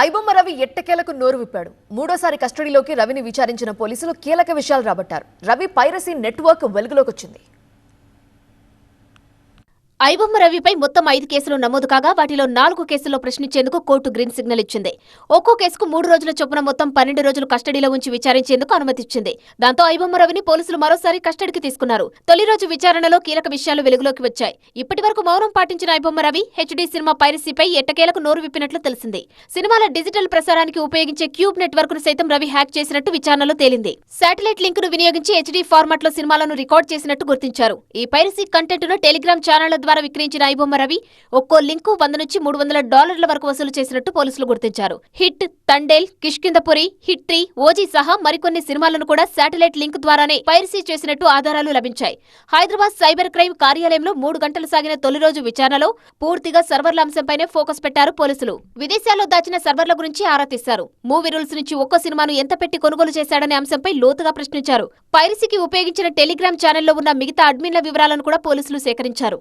ఐబొమ్మ రవి ఎట్టకేలకు నోరు విప్పాడు. మూడోసారి కస్టడీలోకి రవిని విచారించిన పోలీసులు కీలక విషయాలు రాబట్టారు. రవి పైరసీ నెట్వర్క్ వెలుగులోకి వచ్చింది. ఐబొమ్మ రవిపై మొత్తం 5 కేసులు నమోదు కాగా వాటిలో 4 కేసుల్లో ప్రశ్నించేందుకు కోర్టు గ్రీన్ సిగ్నల్ ఇచ్చింది. ఒక్కో కేసుకు 3 రోజుల చొప్పున మొత్తం 12 రోజులు కస్టడీలో ఉంచి విచారించేందుకు అనుమతిచ్చింది. దాంతో ఐబొమ్మ రవిని పోలీసులు మరోసారి కస్టడీకి తీసుకున్నారు. తొలి రోజు విచారణలో కీలక విషయాలు వెలుగులోకి వచ్చాయి. ఇప్పటి వరకు మౌనం పాటించిన ఐబొమ్మ రవి హెచ్డీ సినిమా పైరసీపై ఎట్టకేలకు నోరు విప్పినట్లు తెలిసింది. సినిమాల డిజిటల్ ప్రసారానికి ఉపయోగించే క్యూబ్ నెట్వర్క్ ను సైతం రవి హ్యాక్ చేసినట్టు విచారణలో తేలింది. శాటిలైట్ లింక్ ను వినియోగించి హెచ్డీ ఫార్మాట్ లో సినిమాలను రికార్డ్ చేసినట్టు గుర్తించారు. ఈ పైరసీ కంటెంట్ ను టెలిగ్రామ్ ఛానళ్ల ద్వారా విక్రయించిన ఐబొమ్మ రవి ఒక్కో లింకు $100 నుంచి $300 వరకు వసూలు చేసినట్టు పోలీసులు గుర్తించారు. Hit, Thandel, Kishkindhapuri, hit 3, OG సహా మరికొన్ని సినిమాలను కూడా శాటిలైట్ లింక్ ద్వారానే పైరసీ చేసినట్టు ఆధారాలు లభించాయి. హైదరాబాద్ సైబర్ క్రైమ్ కార్యాలయంలో 3 గంటలు సాగిన తొలి రోజు విచారణలో పూర్తిగా సర్వర్ల అంశంపైనే ఫోకస్ పెట్టారు పోలీసులు. విదేశాల్లో దాచిన సర్వర్ల గురించి ఆరా తీశారు. మూవీ రూల్స్ నుంచి ఒక్కో సినిమాను ఎంత పెట్టి కొనుగోలు చేశాడనే అంశంపై లోతుగా ప్రశ్నించారు. పైరసీకి ఉపయోగించిన టెలిగ్రామ్ ఛానల్లో ఉన్న మిగతా అడ్మిన్ల వివరాలను కూడా పోలీసులు సేకరించారు.